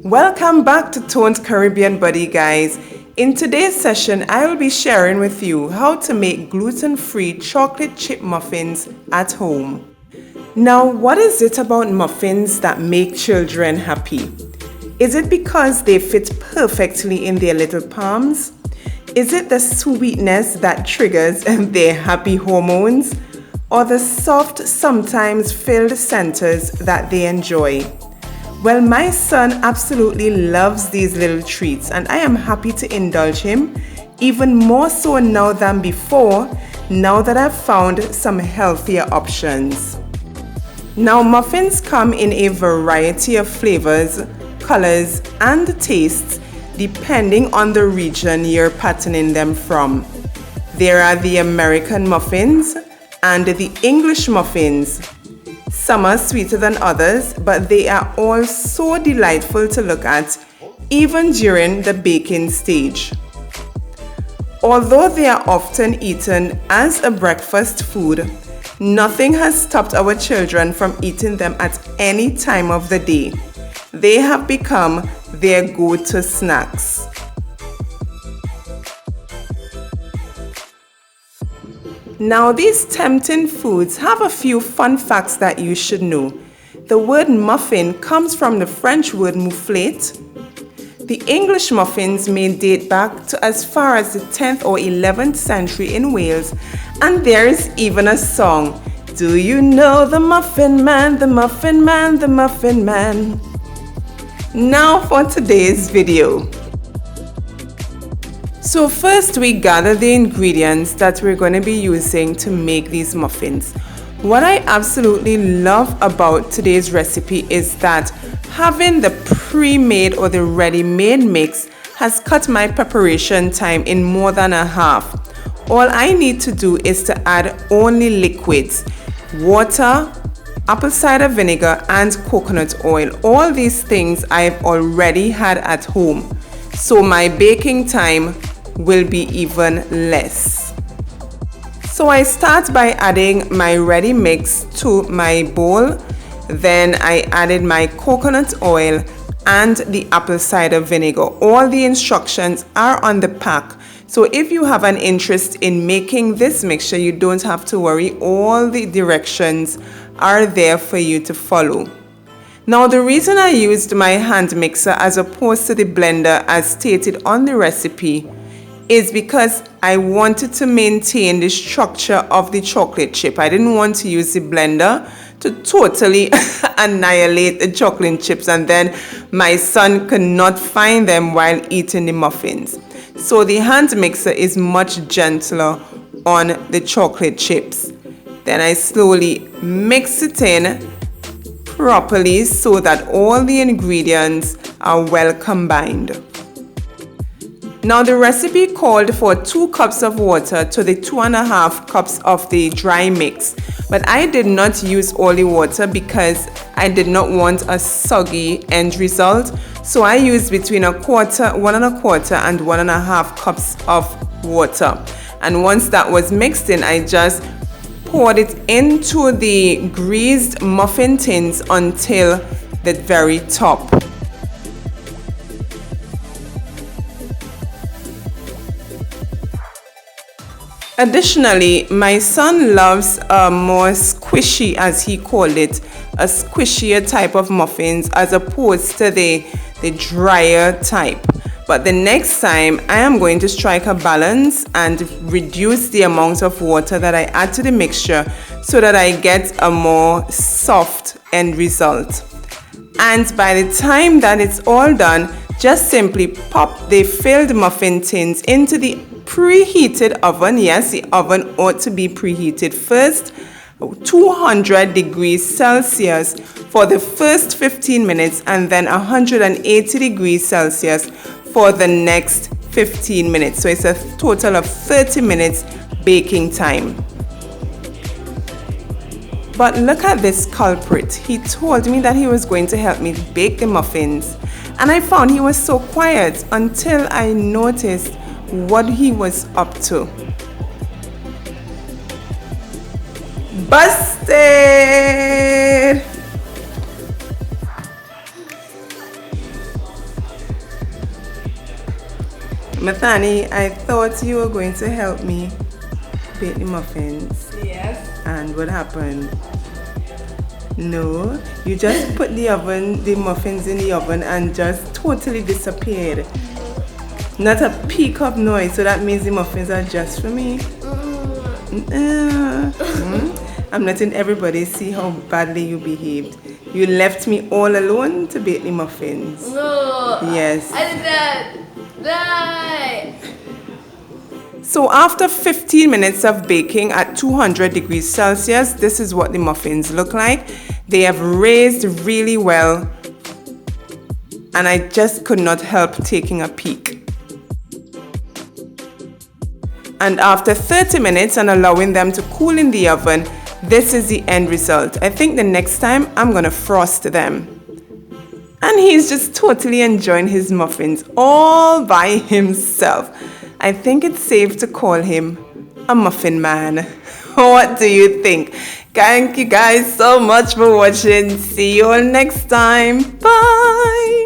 Welcome back to Toned Caribbean Buddy, guys. In today's session, I will be sharing with you how to make gluten-free chocolate chip muffins at home. Now, what is it about muffins that make children happy? Is it because they fit perfectly in their little palms? Is it the sweetness that triggers their happy hormones? Or the soft, sometimes filled centers that they enjoy? Well, my son absolutely loves these little treats, and I am happy to indulge him, even more so now than before, now that I've found some healthier options. Now, muffins come in a variety of flavors, colors, and tastes, depending on the region you're patterning them from. There are the American muffins and the English muffins. Some are sweeter than others, but they are all so delightful to look at, even during the baking stage. Although they are often eaten as a breakfast food, nothing has stopped our children from eating them at any time of the day. They have become their go-to snacks. Now, these tempting foods have a few fun facts that you should know. The word muffin comes from the French word mouflette. The English muffins may date back to as far as the 10th or 11th century in Wales, and there is even a song, "Do you know the Muffin Man, the Muffin Man, the Muffin Man?" Now for today's video. So first, we gather the ingredients that we're going to be using to make these muffins. What I absolutely love about today's recipe is that having the pre-made or the ready-made mix has cut my preparation time in more than a half. All I need to do is to add only liquids: water, apple cider vinegar, and coconut oil. All these things I've already had at home, so my baking time will be even less. So I start by adding my ready mix to my bowl. Then I added my coconut oil and the apple cider vinegar. All the instructions are on the pack, so if you have an interest in making this mixture, you don't have to worry. All the directions are there for you to follow. Now, the reason I used my hand mixer as opposed to the blender as stated on the recipe is because I wanted to maintain the structure of the chocolate chip. I didn't want to use the blender to totally annihilate the chocolate chips, and then my son could not find them while eating the muffins. So the hand mixer is much gentler on the chocolate chips. Then I slowly mix it in properly so that all the ingredients are well combined. Now, the recipe called for 2 cups of water to the 2.5 cups of the dry mix, but I did not use all the water because I did not want a soggy end result. So I used between 1.25 and 1.5 cups of water. And once that was mixed in, I just poured it into the greased muffin tins until the very top. Additionally, my son loves a more squishy, as he called it, a squishier type of muffins as opposed to the drier type. But the next time, I am going to strike a balance and reduce the amount of water that I add to the mixture so that I get a more soft end result. And by the time that it's all done, just simply pop the filled muffin tins into the preheated oven. Yes, the oven ought to be preheated first, 200 degrees Celsius for the first 15 minutes, and then 180 degrees Celsius for the next 15 minutes. So it's a total of 30 minutes baking time. But look at this culprit. He told me that he was going to help me bake the muffins, and I found he was so quiet until I noticed what he was up to. Busted! Mathani, I thought you were going to help me bake the muffins. Yes. And what happened? No, you just put the muffins in the oven and just totally disappeared. Not a peep of noise, so that means the muffins are just for me. I'm letting everybody see how badly you behaved. You left me all alone to bake the muffins. No. Yes. I did that. Die. So after 15 minutes of baking at 200 degrees Celsius, this is what the muffins look like. They have raised really well, and I just could not help taking a peek. And after 30 minutes and allowing them to cool in the oven, this is the end result. I think the next time I'm gonna frost them. And he's just totally enjoying his muffins all by himself. I think it's safe to call him a muffin man. What do you think? Thank you guys so much for watching. See you all next time. Bye.